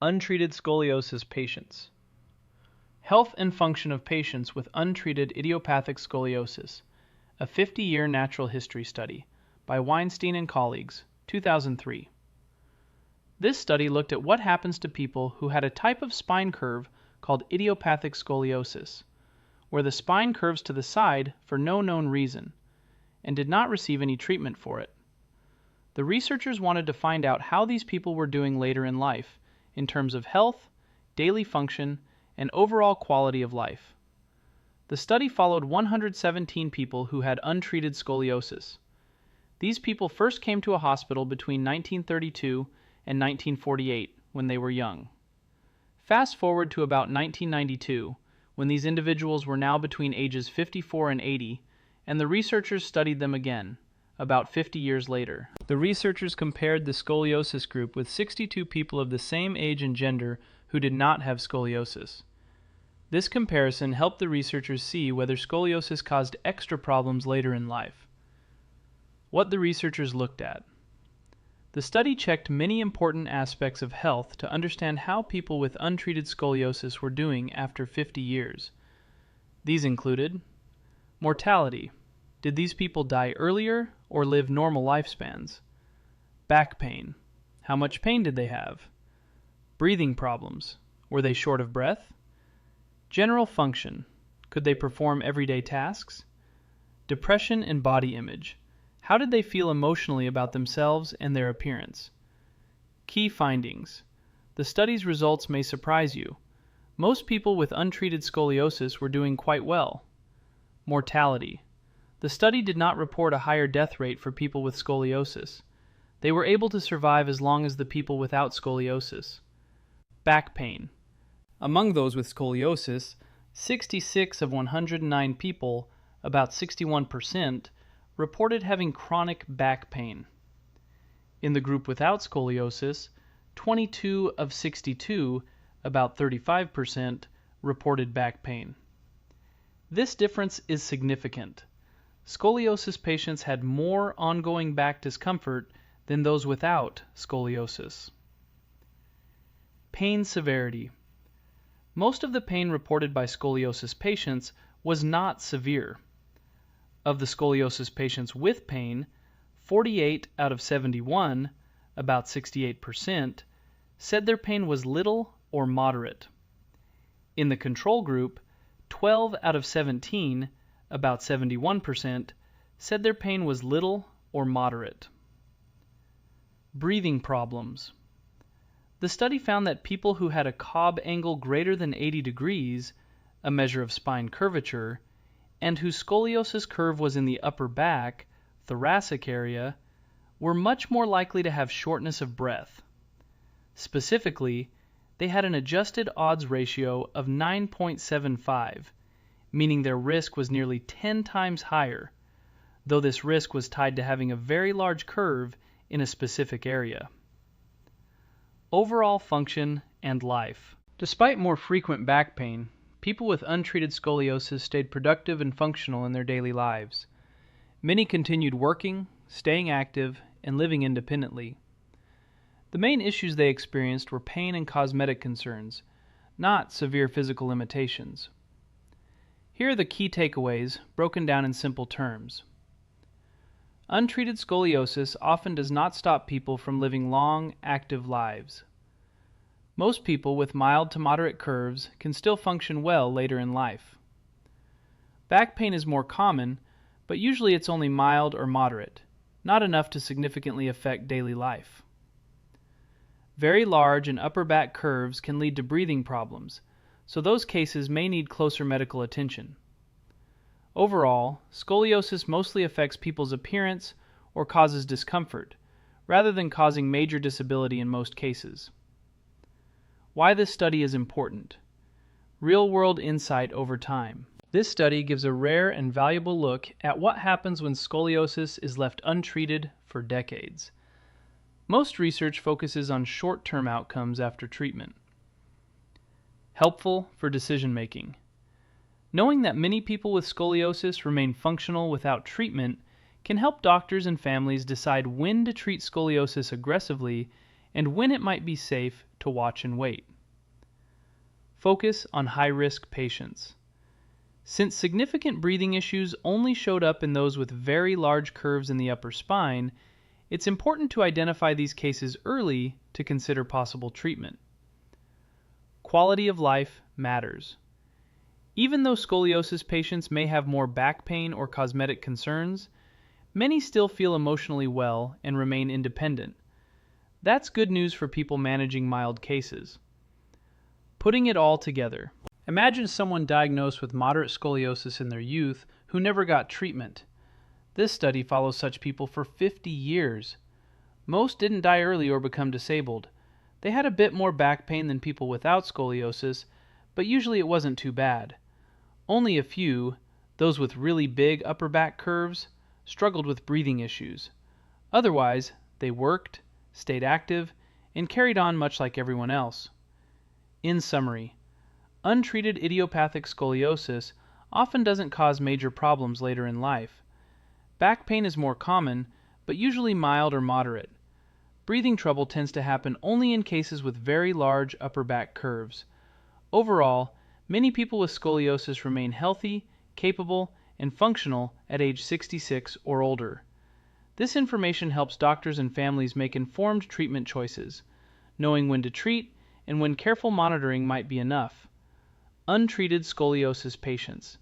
Untreated scoliosis patients. Health and function of patients with untreated idiopathic scoliosis, a 50-year natural history study by Weinstein and colleagues, 2003. This study looked at what happens to people who had a type of spine curve called idiopathic scoliosis, where the spine curves to the side for no known reason, and did not receive any treatment for it. The researchers wanted to find out how these people were doing later in life in terms of health, daily function, and overall quality of life. The study followed 117 people who had untreated scoliosis. These people first came to a hospital between 1932 and 1948 when they were young. Fast forward to about 1992, when these individuals were now between ages 54 and 80, and the researchers studied them again, about 50 years later. The researchers compared the scoliosis group with 62 people of the same age and gender who did not have scoliosis. This comparison helped the researchers see whether scoliosis caused extra problems later in life. What the researchers looked at. The study checked many important aspects of health to understand how people with untreated scoliosis were doing after 50 years. These included mortality. Did these people die earlier or live normal lifespans? Back pain. How much pain did they have? Breathing problems. Were they short of breath? General function. Could they perform everyday tasks? Depression and body image. How did they feel emotionally about themselves and their appearance? Key findings. The study's results may surprise you. Most people with untreated scoliosis were doing quite well. Mortality. The study did not report a higher death rate for people with scoliosis. They were able to survive as long as the people without scoliosis. Back pain. Among those with scoliosis, 66 of 109 people, about 61%, reported having chronic back pain. In the group without scoliosis, 22 of 62, about 35%, reported back pain. This difference is significant. Scoliosis patients had more ongoing back discomfort than those without scoliosis. Pain severity. Most of the pain reported by scoliosis patients was not severe. Of the scoliosis patients with pain, 48 out of 71, about 68%, said their pain was little or moderate. In the control group, 12 out of 17, about 71%, said their pain was little or moderate. Breathing problems. The study found that people who had a Cobb angle greater than 80 degrees, a measure of spine curvature, and whose scoliosis curve was in the upper back, thoracic area, were much more likely to have shortness of breath. Specifically, they had an adjusted odds ratio of 9.75, meaning their risk was nearly 10 times higher, though this risk was tied to having a very large curve in a specific area. Overall function and life. Despite more frequent back pain, people with untreated scoliosis stayed productive and functional in their daily lives. Many continued working, staying active, and living independently. The main issues they experienced were pain and cosmetic concerns, not severe physical limitations. Here are the key takeaways, broken down in simple terms. Untreated scoliosis often does not stop people from living long, active lives. Most people with mild to moderate curves can still function well later in life. Back pain is more common, but usually it's only mild or moderate, not enough to significantly affect daily life. Very large and upper back curves can lead to breathing problems, so those cases may need closer medical attention. Overall, scoliosis mostly affects people's appearance or causes discomfort, rather than causing major disability in most cases. Why this study is important. Real-world insight over time. This study gives a rare and valuable look at what happens when scoliosis is left untreated for decades. Most research focuses on short-term outcomes after treatment. Helpful for decision-making. Knowing that many people with scoliosis remain functional without treatment can help doctors and families decide when to treat scoliosis aggressively and when it might be safe to watch and wait. Focus on high-risk patients. Since significant breathing issues only showed up in those with very large curves in the upper spine, it's important to identify these cases early to consider possible treatment. Quality of life matters. Even though scoliosis patients may have more back pain or cosmetic concerns, many still feel emotionally well and remain independent. That's good news for people managing mild cases. Putting it all together. Imagine someone diagnosed with moderate scoliosis in their youth who never got treatment. This study follows such people for 50 years. Most didn't die early or become disabled. They had a bit more back pain than people without scoliosis, but usually it wasn't too bad. Only a few, those with really big upper back curves, struggled with breathing issues. Otherwise, they worked, stayed active, and carried on much like everyone else. In summary, untreated idiopathic scoliosis often doesn't cause major problems later in life. Back pain is more common, but usually mild or moderate. Breathing trouble tends to happen only in cases with very large upper back curves. Overall, many people with scoliosis remain healthy, capable, and functional at age 66 or older. This information helps doctors and families make informed treatment choices, knowing when to treat and when careful monitoring might be enough. Untreated scoliosis patients.